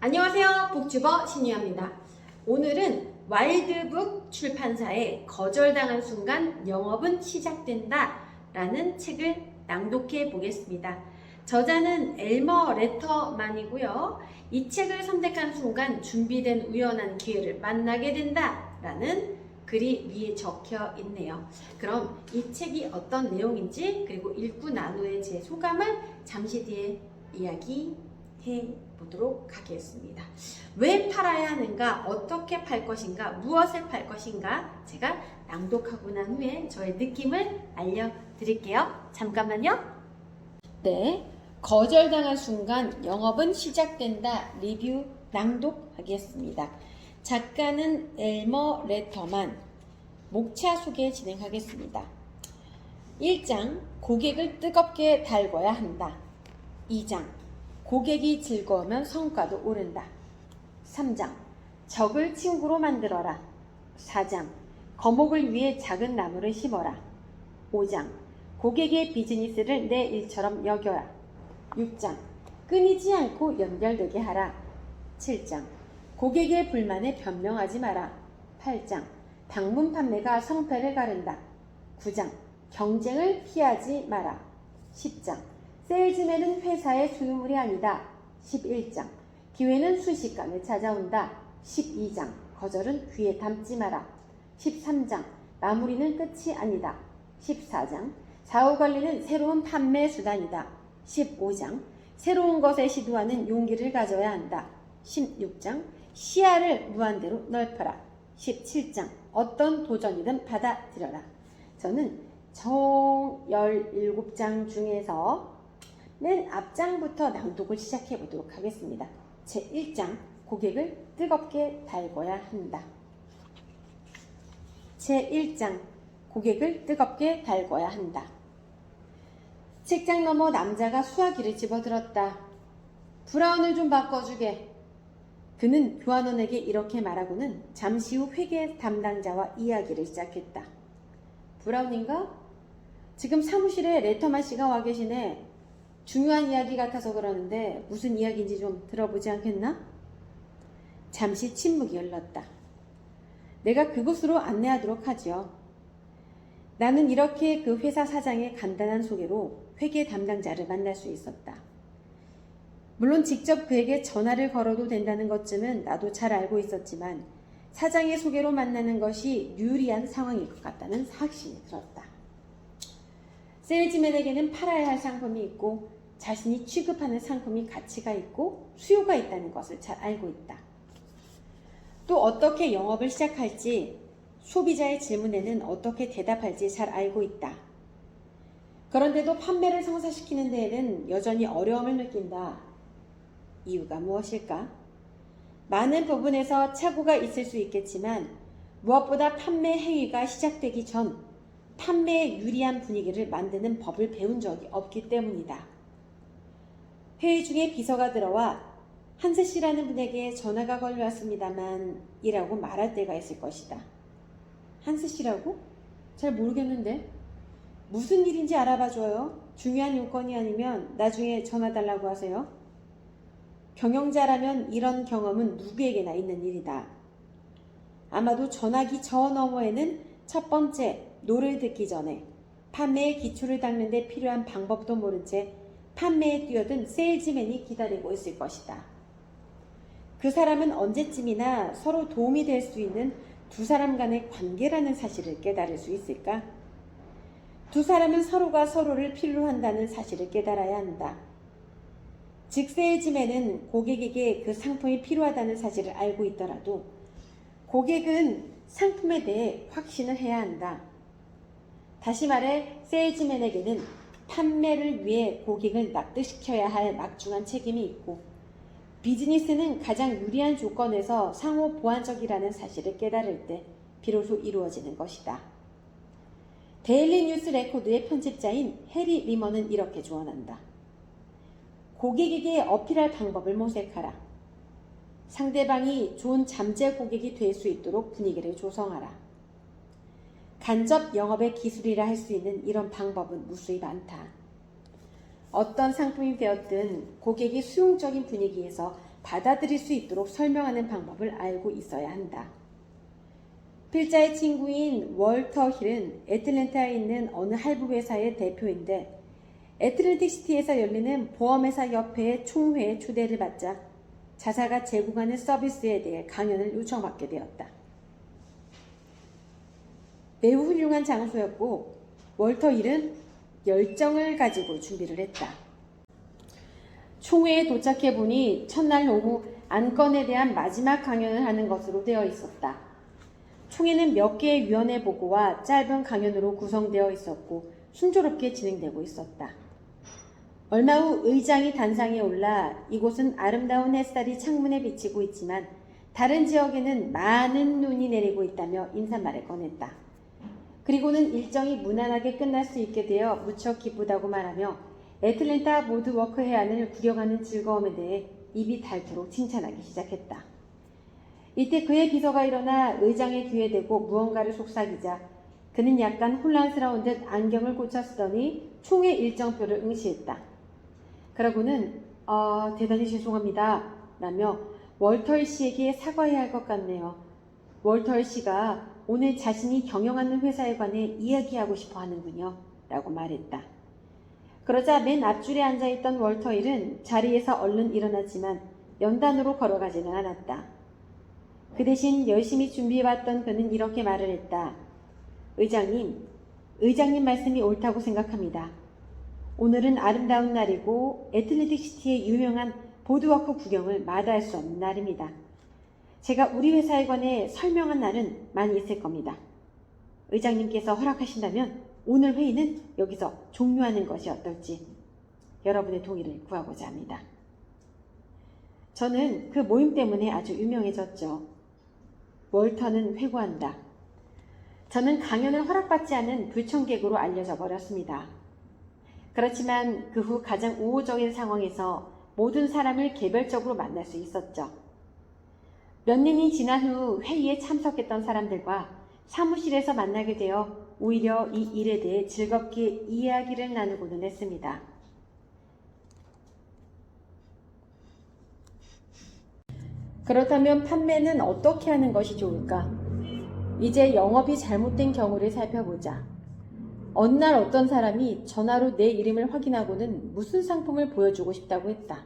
안녕하세요. 북튜버 신유아입니다. 오늘은 와일드북 출판사에 거절당한 순간 영업은 시작된다 라는 책을 낭독해 보겠습니다. 저자는 엘머 레터만이고요. 이 책을 선택한 순간 준비된 우연한 기회를 만나게 된다 라는 글이 위에 적혀 있네요. 그럼 이 책이 어떤 내용인지 그리고 읽고 난 후에 제 소감을 잠시 뒤에 이야기해 보도록 하겠습니다. 왜 팔아야 하는가, 어떻게 팔 것인가, 무엇을 팔 것인가 제가 낭독하고 난 후에 저의 느낌을 알려드릴게요. 잠깐만요. 네, 거절당한 순간 영업은 시작된다 리뷰 낭독하겠습니다. 작가는 엘머 레터만, 목차 소개 진행하겠습니다. 1장, 고객을 뜨겁게 달궈야 한다. 2장, 고객이 즐거우면 성과도 오른다. 3장, 적을 친구로 만들어라. 4장, 거목을 위해 작은 나무를 심어라. 5장, 고객의 비즈니스를 내 일처럼 여겨라. 6장, 끊이지 않고 연결되게 하라. 7장, 고객의 불만에 변명하지 마라. 8장, 방문 판매가 성패를 가른다. 9장, 경쟁을 피하지 마라. 10장, 세일즈맨은 회사의 소유물이 아니다. 11장, 기회는 순식간에 찾아온다. 12장, 거절은 귀에 담지 마라. 13장, 마무리는 끝이 아니다. 14장, 사후관리는 새로운 판매 수단이다. 15장, 새로운 것에 시도하는 용기를 가져야 한다. 16장, 시야를 무한대로 넓혀라. 17장, 어떤 도전이든 받아들여라. 저는 총 17장 중에서 맨 앞장부터 낭독을 시작해 보도록 하겠습니다. 제1장, 고객을 뜨겁게 달궈야 한다. 제1장, 고객을 뜨겁게 달궈야 한다. 책장 너머 남자가 수화기를 집어들었다. 브라운을 좀 바꿔주게. 그는 교환원에게 이렇게 말하고는 잠시 후 회계 담당자와 이야기를 시작했다. 브라운인가? 지금 사무실에 레터만 씨가 와 계시네. 중요한 이야기 같아서 그러는데 무슨 이야기인지 좀 들어보지 않겠나? 잠시 침묵이 흘렀다. 내가 그곳으로 안내하도록 하지요. 나는 이렇게 그 회사 사장의 간단한 소개로 회계 담당자를 만날 수 있었다. 물론 직접 그에게 전화를 걸어도 된다는 것쯤은 나도 잘 알고 있었지만 사장의 소개로 만나는 것이 유리한 상황일 것 같다는 확신이 들었다. 세일즈맨에게는 팔아야 할 상품이 있고 자신이 취급하는 상품이 가치가 있고 수요가 있다는 것을 잘 알고 있다. 또 어떻게 영업을 시작할지, 소비자의 질문에는 어떻게 대답할지 잘 알고 있다. 그런데도 판매를 성사시키는 데에는 여전히 어려움을 느낀다. 이유가 무엇일까? 많은 부분에서 착오가 있을 수 있겠지만 무엇보다 판매 행위가 시작되기 전 판매에 유리한 분위기를 만드는 법을 배운 적이 없기 때문이다. 회의 중에 비서가 들어와 한세 씨라는 분에게 전화가 걸려왔습니다만 이라고 말할 때가 있을 것이다. 한세 씨라고? 잘 모르겠는데. 무슨 일인지 알아봐줘요. 중요한 요건이 아니면 나중에 전화 달라고 하세요. 경영자라면 이런 경험은 누구에게나 있는 일이다. 아마도 전화기 저 너머에는 첫 번째, 노를 듣기 전에 판매의 기초를 닦는 데 필요한 방법도 모른 채 판매에 뛰어든 세일즈맨이 기다리고 있을 것이다. 그 사람은 언제쯤이나 서로 도움이 될 수 있는 두 사람 간의 관계라는 사실을 깨달을 수 있을까? 두 사람은 서로가 서로를 필요로 한다는 사실을 깨달아야 한다. 즉 세일즈맨은 고객에게 그 상품이 필요하다는 사실을 알고 있더라도 고객은 상품에 대해 확신을 해야 한다. 다시 말해 세일즈맨에게는 판매를 위해 고객을 납득시켜야 할 막중한 책임이 있고 비즈니스는 가장 유리한 조건에서 상호 보완적이라는 사실을 깨달을 때 비로소 이루어지는 것이다. 데일리 뉴스 레코드의 편집자인 해리 리먼은 이렇게 조언한다. 고객에게 어필할 방법을 모색하라. 상대방이 좋은 잠재 고객이 될 수 있도록 분위기를 조성하라. 간접 영업의 기술이라 할 수 있는 이런 방법은 무수히 많다. 어떤 상품이 되었든 고객이 수용적인 분위기에서 받아들일 수 있도록 설명하는 방법을 알고 있어야 한다. 필자의 친구인 월터 힐은 애틀랜타에 있는 어느 할부 회사의 대표인데 애틀랜틱 시티에서 열리는 보험회사 협회의 총회에 초대를 받자 자사가 제공하는 서비스에 대해 강연을 요청받게 되었다. 매우 훌륭한 장소였고 월터 힐은 열정을 가지고 준비를 했다. 총회에 도착해보니 첫날 오후 안건에 대한 마지막 강연을 하는 것으로 되어 있었다. 총회는 몇 개의 위원회 보고와 짧은 강연으로 구성되어 있었고 순조롭게 진행되고 있었다. 얼마 후 의장이 단상에 올라 이곳은 아름다운 햇살이 창문에 비치고 있지만 다른 지역에는 많은 눈이 내리고 있다며 인사말을 꺼냈다. 그리고는 일정이 무난하게 끝날 수 있게 되어 무척 기쁘다고 말하며 애틀랜타 보드워크 해안을 구경하는 즐거움에 대해 입이 닳도록 칭찬하기 시작했다. 이때 그의 비서가 일어나 의장의 귀에 대고 무언가를 속삭이자 그는 약간 혼란스러운 듯 안경을 고쳐 쓰더니 총회 일정표를 응시했다. 그러고는 대단히 죄송합니다 라며 월터 씨에게 사과해야 할 것 같네요. 월터 씨가 오늘 자신이 경영하는 회사에 관해 이야기하고 싶어 하는군요 라고 말했다. 그러자 맨 앞줄에 앉아있던 월터 힐은 자리에서 얼른 일어났지만 연단으로 걸어가지는 않았다. 그 대신 열심히 준비해왔던 그는 이렇게 말을 했다. 의장님 말씀이 옳다고 생각합니다. 오늘은 아름다운 날이고 애틀랜틱 시티의 유명한 보드워크 구경을 마다할 수 없는 날입니다. 제가 우리 회사에 관해 설명한 날은 많이 있을 겁니다. 의장님께서 허락하신다면 오늘 회의는 여기서 종료하는 것이 어떨지 여러분의 동의를 구하고자 합니다. 저는 그 모임 때문에 아주 유명해졌죠. 월터는 회고한다. 저는 강연을 허락받지 않은 불청객으로 알려져 버렸습니다. 그렇지만 그 후 가장 우호적인 상황에서 모든 사람을 개별적으로 만날 수 있었죠. 몇 년이 지난 후 회의에 참석했던 사람들과 사무실에서 만나게 되어 오히려 이 일에 대해 즐겁게 이야기를 나누고는 했습니다. 그렇다면 판매는 어떻게 하는 것이 좋을까? 이제 영업이 잘못된 경우를 살펴보자. 어느 날 어떤 사람이 전화로 내 이름을 확인하고는 무슨 상품을 보여주고 싶다고 했다.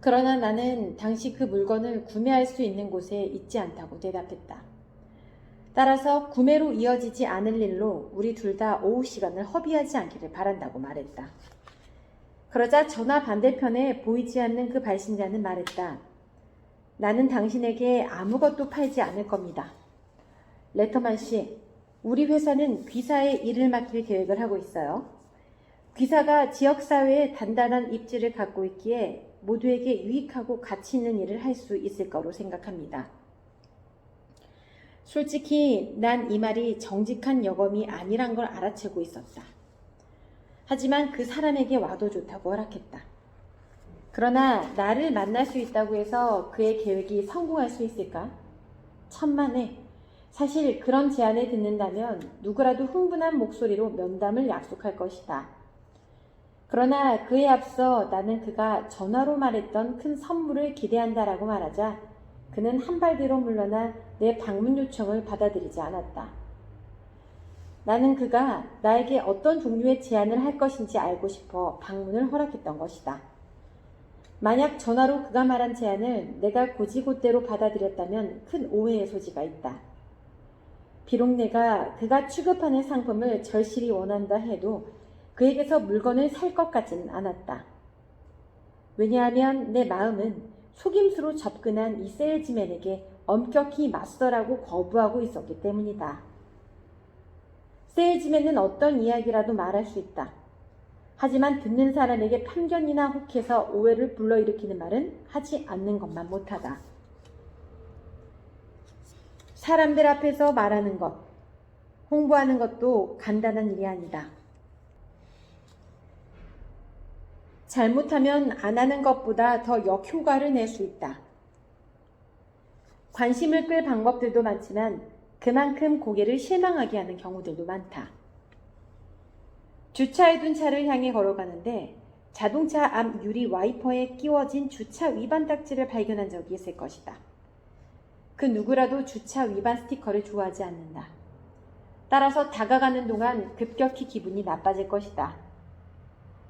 그러나 나는 당시 그 물건을 구매할 수 있는 곳에 있지 않다고 대답했다. 따라서 구매로 이어지지 않을 일로 우리 둘 다 오후 시간을 허비하지 않기를 바란다고 말했다. 그러자 전화 반대편에 보이지 않는 그 발신자는 말했다. 나는 당신에게 아무것도 팔지 않을 겁니다. 레터만 씨, 우리 회사는 귀사에 일을 맡길 계획을 하고 있어요. 귀사가 지역사회에 단단한 입지를 갖고 있기에 모두에게 유익하고 가치 있는 일을 할 수 있을 거로 생각합니다. 솔직히 난 이 말이 정직한 여검이 아니란 걸 알아채고 있었다. 하지만 그 사람에게 와도 좋다고 허락했다. 그러나 나를 만날 수 있다고 해서 그의 계획이 성공할 수 있을까? 천만에. 사실 그런 제안을 듣는다면 누구라도 흥분한 목소리로 면담을 약속할 것이다. 그러나 그에 앞서 나는 그가 전화로 말했던 큰 선물을 기대한다라고 말하자 그는 한 발 뒤로 물러나 내 방문 요청을 받아들이지 않았다. 나는 그가 나에게 어떤 종류의 제안을 할 것인지 알고 싶어 방문을 허락했던 것이다. 만약 전화로 그가 말한 제안을 내가 곧이곧대로 받아들였다면 큰 오해의 소지가 있다. 비록 내가 그가 취급하는 상품을 절실히 원한다 해도 그에게서 물건을 살 것 같지는 않았다. 왜냐하면 내 마음은 속임수로 접근한 이 세일즈맨에게 엄격히 맞서라고 거부하고 있었기 때문이다. 세일즈맨은 어떤 이야기라도 말할 수 있다. 하지만 듣는 사람에게 편견이나 혹해서 오해를 불러일으키는 말은 하지 않는 것만 못하다. 사람들 앞에서 말하는 것, 홍보하는 것도 간단한 일이 아니다. 잘못하면 안 하는 것보다 더 역효과를 낼 수 있다. 관심을 끌 방법들도 많지만 그만큼 고객을 실망하게 하는 경우들도 많다. 주차해둔 차를 향해 걸어가는데 자동차 앞 유리 와이퍼에 끼워진 주차 위반 딱지를 발견한 적이 있을 것이다. 그 누구라도 주차 위반 스티커를 좋아하지 않는다. 따라서 다가가는 동안 급격히 기분이 나빠질 것이다.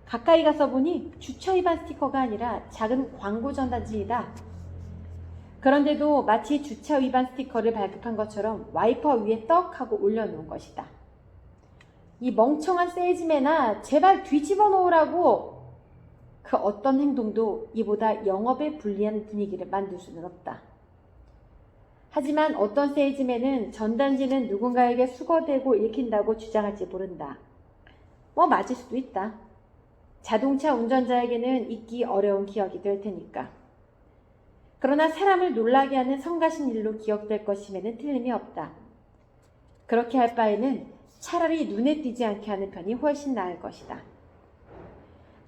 가까이 가서 보니 주차 위반 스티커가 아니라 작은 광고 전단지이다. 그런데도 마치 주차 위반 스티커를 발급한 것처럼 와이퍼 위에 떡 하고 올려놓은 것이다. 이 멍청한 세일즈맨아, 제발 뒤집어 놓으라고! 그 어떤 행동도 이보다 영업에 불리한 분위기를 만들 수는 없다. 하지만 어떤 세일즈맨은 전단지는 누군가에게 수거되고 읽힌다고 주장할지 모른다. 맞을 수도 있다. 자동차 운전자에게는 잊기 어려운 기억이 될 테니까. 그러나 사람을 놀라게 하는 성가신 일로 기억될 것임에는 틀림이 없다. 그렇게 할 바에는 차라리 눈에 띄지 않게 하는 편이 훨씬 나을 것이다.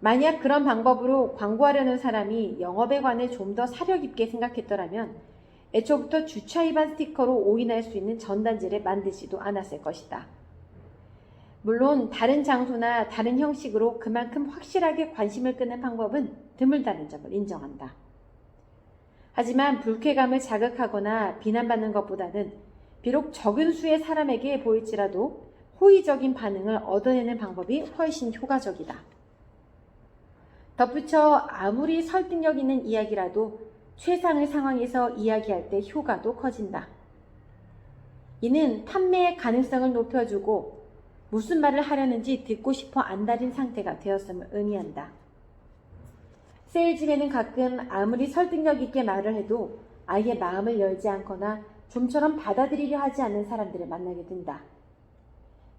만약 그런 방법으로 광고하려는 사람이 영업에 관해 좀 더 사려 깊게 생각했더라면 애초부터 주차 위반 스티커로 오인할 수 있는 전단지를 만들지도 않았을 것이다. 물론 다른 장소나 다른 형식으로 그만큼 확실하게 관심을 끄는 방법은 드물다는 점을 인정한다. 하지만 불쾌감을 자극하거나 비난받는 것보다는 비록 적은 수의 사람에게 보일지라도 호의적인 반응을 얻어내는 방법이 훨씬 효과적이다. 덧붙여 아무리 설득력 있는 이야기라도 최상의 상황에서 이야기할 때 효과도 커진다. 이는 판매의 가능성을 높여주고 무슨 말을 하려는지 듣고 싶어 안달인 상태가 되었음을 의미한다. 세일즈맨은 가끔 아무리 설득력 있게 말을 해도 아예 마음을 열지 않거나 좀처럼 받아들이려 하지 않는 사람들을 만나게 된다.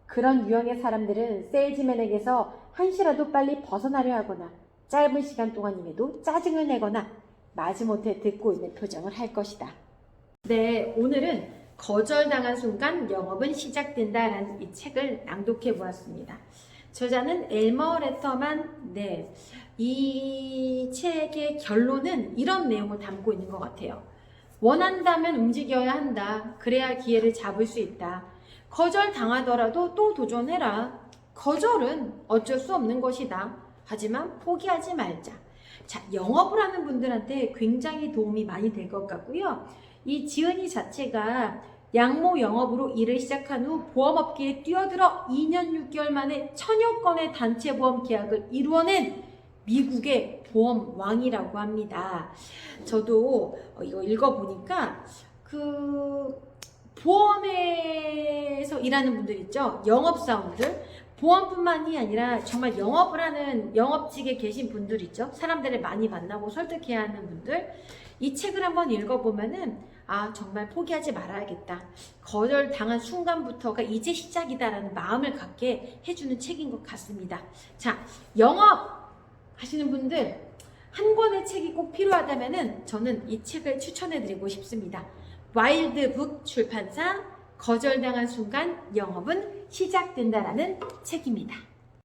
그런 유형의 사람들은 세일즈맨에게서 한시라도 빨리 벗어나려 하거나 짧은 시간 동안임에도 짜증을 내거나 마지못해 듣고 있는 표정을 할 것이다. 네, 오늘은 거절당한 순간 영업은 시작된다라는 이 책을 낭독해 보았습니다. 저자는 엘머 레터만. 이 책의 결론은 이런 내용을 담고 있는 것 같아요. 원한다면 움직여야 한다. 그래야 기회를 잡을 수 있다. 거절당하더라도 또 도전해라. 거절은 어쩔 수 없는 것이다. 하지만 포기하지 말자. 자, 영업을 하는 분들한테 굉장히 도움이 많이 될 것 같고요. 이 지은이 자체가 양모 영업으로 일을 시작한 후 보험업계에 뛰어들어 2년 6개월 만에 1000여 건의 단체 보험 계약을 이루어낸 미국의 보험 왕이라고 합니다. 저도 이거 읽어보니까 그 보험에서 일하는 분들 있죠. 영업사원들. 보험뿐만이 아니라 정말 영업을 하는 영업직에 계신 분들 있죠. 사람들을 많이 만나고 설득해야 하는 분들. 이 책을 한번 읽어보면은 정말 포기하지 말아야겠다. 거절당한 순간부터가 이제 시작이다라는 마음을 갖게 해주는 책인 것 같습니다. 자, 영업 하시는 분들 한 권의 책이 꼭 필요하다면은 저는 이 책을 추천해드리고 싶습니다. 와일드북 출판사 거절당한 순간 영업은 시작된다라는 책입니다.